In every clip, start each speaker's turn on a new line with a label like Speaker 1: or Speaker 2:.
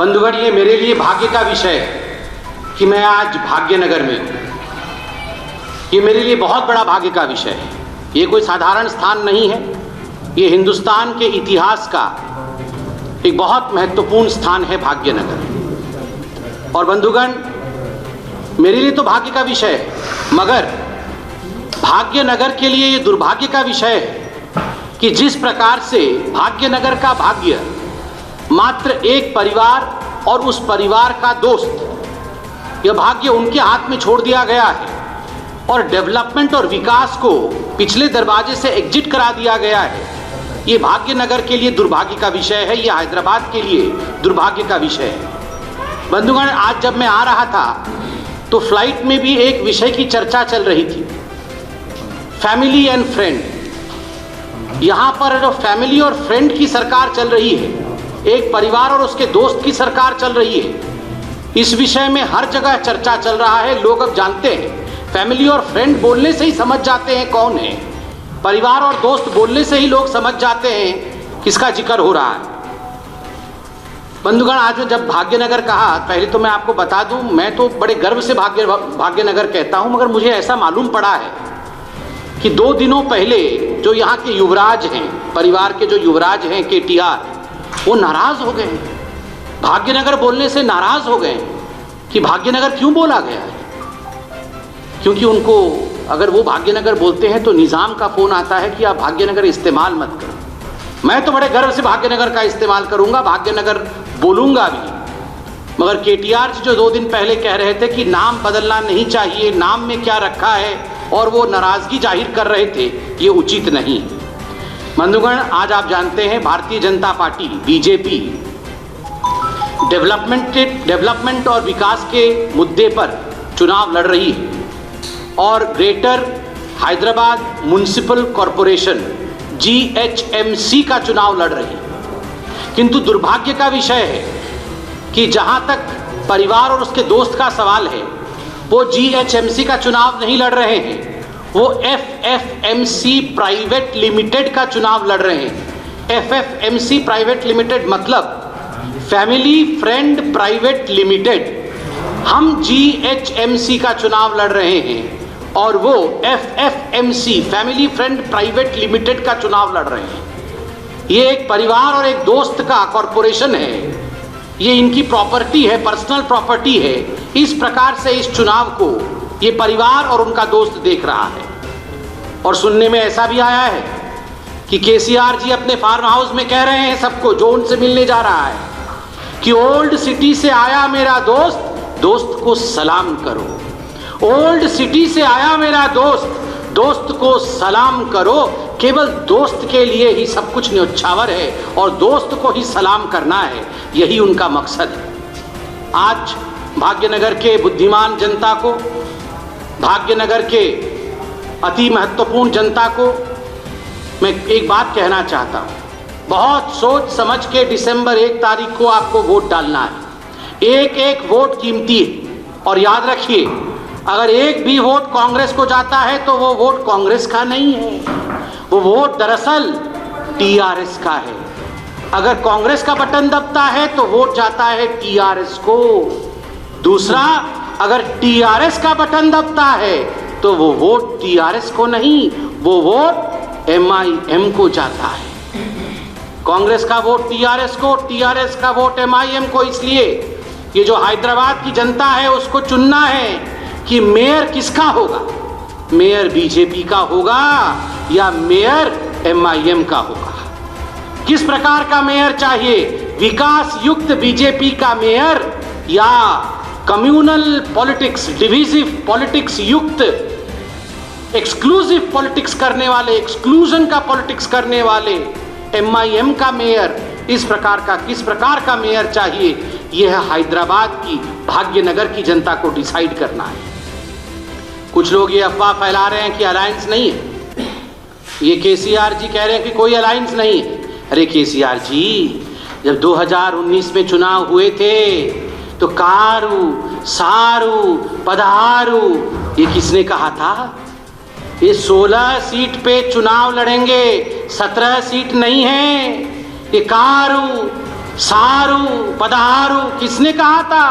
Speaker 1: बंधुगण, ये मेरे लिए भाग्य का विषय है कि मैं आज भाग्यनगर में हूँ। ये मेरे लिए बहुत बड़ा भाग्य का विषय है। ये कोई साधारण स्थान नहीं है। ये हिंदुस्तान के इतिहास का एक बहुत महत्वपूर्ण स्थान है भाग्यनगर। और बंधुगण, मेरे लिए तो भाग्य का विषय है, मगर भाग्यनगर के लिए ये दुर्भाग्य का विषय है कि जिस प्रकार से भाग्यनगर का भाग्य मात्र एक परिवार और उस परिवार का दोस्त, यह भाग्य उनके हाथ में छोड़ दिया गया है और डेवलपमेंट और विकास को पिछले दरवाजे से एग्जिट करा दिया गया है। ये भाग्यनगर के लिए दुर्भाग्य का विषय है, ये हैदराबाद के लिए दुर्भाग्य का विषय है। बंधुगण, आज जब मैं आ रहा था तो फ्लाइट में भी एक विषय की चर्चा चल रही थी, फैमिली एंड फ्रेंड। यहाँ पर जो फैमिली और फ्रेंड की सरकार चल रही है, एक परिवार और उसके दोस्त की सरकार चल रही है। इस विषय में हर जगह चर्चा चल रहा है। लोग अब जानते हैं, फैमिली और फ्रेंड बोलने से ही समझ जाते हैं कौन है। परिवार और दोस्त बोलने से ही लोग समझ जाते हैं किसका जिक्र हो रहा है। बंधुगण, आज जब भाग्यनगर कहा, पहले तो मैं आपको बता दूं, मैं तो बड़े गर्व से भाग्यनगर कहता हूं, मगर मुझे ऐसा मालूम पड़ा है कि 2 दिनों पहले जो यहाँ के युवराज हैं, परिवार के जो युवराज हैं केटीआर, वो नाराज हो गए। भाग्यनगर बोलने से नाराज हो गए कि भाग्यनगर क्यों बोला गया है। क्योंकि उनको, अगर वो भाग्यनगर बोलते हैं तो निजाम का फोन आता है कि आप भाग्यनगर इस्तेमाल मत करो। मैं तो बड़े गर्व से भाग्यनगर का इस्तेमाल करूंगा, भाग्यनगर बोलूंगा भी। मगर केटीआर जी जो 2 दिन पहले कह रहे थे कि नाम बदलना नहीं चाहिए, नाम में क्या रखा है, और वो नाराजगी जाहिर कर रहे थे, ये उचित नहीं। बंधुगण, आज आप जानते हैं Bharatiya Janata party BJP development और विकास के मुद्दे पर चुनाव लड़ रही है और greater Hyderabad municipal corporation GHMC का चुनाव लड़ रही है। किंतु दुर्भाग्य का विषय है कि जहां तक परिवार और उसके दोस्त का सवाल है, वो GHMC का चुनाव नहीं लड़ रहे हैं, वो FFMC प्राइवेट लिमिटेड का चुनाव लड़ रहे हैं। FFMC प्राइवेट लिमिटेड मतलब फैमिली फ्रेंड प्राइवेट लिमिटेड। हम GHMC का चुनाव लड़ रहे हैं और वो FFMC family friend private limited का चुनाव लड़ रहे हैं। ये एक परिवार और एक दोस्त का कॉरपोरेशन है, ये इनकी प्रॉपर्टी है, पर्सनल प्रॉपर्टी है। इस प्रकार से इस चुनाव को ये परिवार और उनका दोस्त देख रहा है। और सुनने में ऐसा भी आया है कि केसीआर जी अपने फार्म हाउस में कह रहे हैं सबको जो उनसे मिलने जा रहा है कि ओल्ड सिटी से आया मेरा दोस्त, दोस्त को सलाम करो। ओल्ड सिटी से आया मेरा दोस्त, दोस्त को सलाम करो। केवल दोस्त के लिए ही सब कुछ न्योछावर है और दोस्त को ही सलाम करना है, यही उनका मकसद है। आज भाग्यनगर के बुद्धिमान जनता को, भाग्यनगर के अति महत्वपूर्ण जनता को मैं एक बात कहना चाहता हूँ। बहुत सोच समझ के दिसंबर 1 तारीख को आपको वोट डालना है। एक एक वोट कीमती है। और याद रखिए, अगर एक भी वोट कांग्रेस को जाता है तो वो वोट कांग्रेस का नहीं है, वो वोट दरअसल TRS का है। अगर कांग्रेस का बटन दबता है तो वोट जाता है TRS को। दूसरा, अगर TRS का बटन दबता है तो वो वोट TRS को नहीं, वो वोट MIM को जाता है। कांग्रेस का वोट TRS को, TRS का वोट MIM को। इसलिए ये जो हैदराबाद की जनता है उसको चुनना है कि मेयर किसका होगा, मेयर बीजेपी का होगा या मेयर MIM का होगा। किस प्रकार का मेयर चाहिए, विकास युक्त बीजेपी का मेयर या कम्युनल पॉलिटिक्स, डिविजिव पॉलिटिक्स युक्त, एक्सक्लूसिव पॉलिटिक्स करने वाले, एक्सक्लूजन का पॉलिटिक्स करने वाले MIM का मेयर। इस प्रकार का, किस प्रकार का मेयर चाहिए, यह हैदराबाद की, भाग्यनगर की जनता को डिसाइड करना है। कुछ लोग ये अफवाह फैला रहे हैं कि अलायंस नहीं है। ये केसीआर जी कह रहे हैं कि कोई अलायंस नहीं है। अरे केसीआर जी, जब 2019 में चुनाव हुए थे तो कारू सारू पधारू, ये किसने कहा था? ये 16 सीट पे चुनाव लड़ेंगे, 17 सीट नहीं है। ये कारू सारू पधारू किसने कहा था?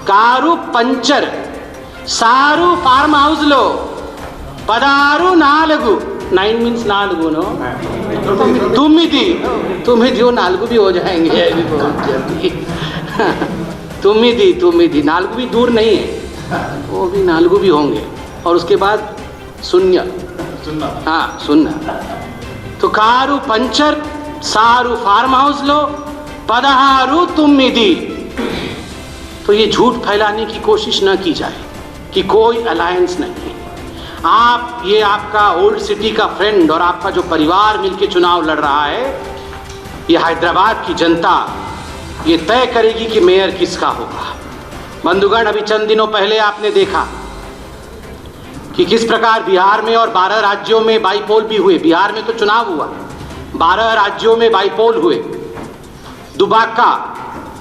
Speaker 1: कारू पंचर सारू फार्म हाउस लो पधारू नालगु 9 मीन्स नालगु नो तुमिदी तुमिदी वो नालगु भी हो जाएंगे अभी बहुत जल्दी तुमिदी नालगु भी दूर नहीं है, वो भी नालगु भी होंगे। और उसके बाद शून्य हाँ सुनना। तो कारू पंचर सारू फार्म हाउस लो पदहारू तुमिदी। तो ये झूठ फैलाने की कोशिश न की जाए कि कोई अलायंस नहीं है। आप ये आपका ओल्ड सिटी का फ्रेंड और आपका जो परिवार मिलकर चुनाव लड़ रहा है, ये हैदराबाद की जनता ये तय करेगी कि मेयर किसका होगा। बंधुगण, अभी चंद दिनों पहले आपने देखा कि किस प्रकार बिहार में और 12 राज्यों में बाईपोल भी हुए। बिहार में तो चुनाव हुआ, 12 राज्यों में बाईपोल हुए। दुबाका,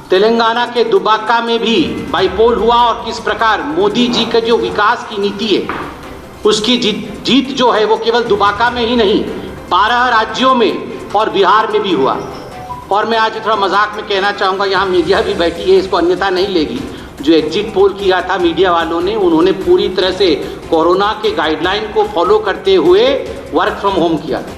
Speaker 1: तेलंगाना के दुबाका में भी बाईपोल हुआ और किस प्रकार मोदी जी का जो विकास की नीति है उसकी जीत जो है वो केवल दुबाका में ही नहीं 12 राज्यों में और बिहार में भी हुआ। और मैं आज थोड़ा मजाक में कहना चाहूँगा, यहाँ मीडिया भी बैठी है, इसको अन्यथा नहीं लेगी। जो एग्जिट पोल किया था मीडिया वालों ने, उन्होंने पूरी तरह से कोरोना के गाइडलाइन को फॉलो करते हुए वर्क फ्रॉम होम किया था।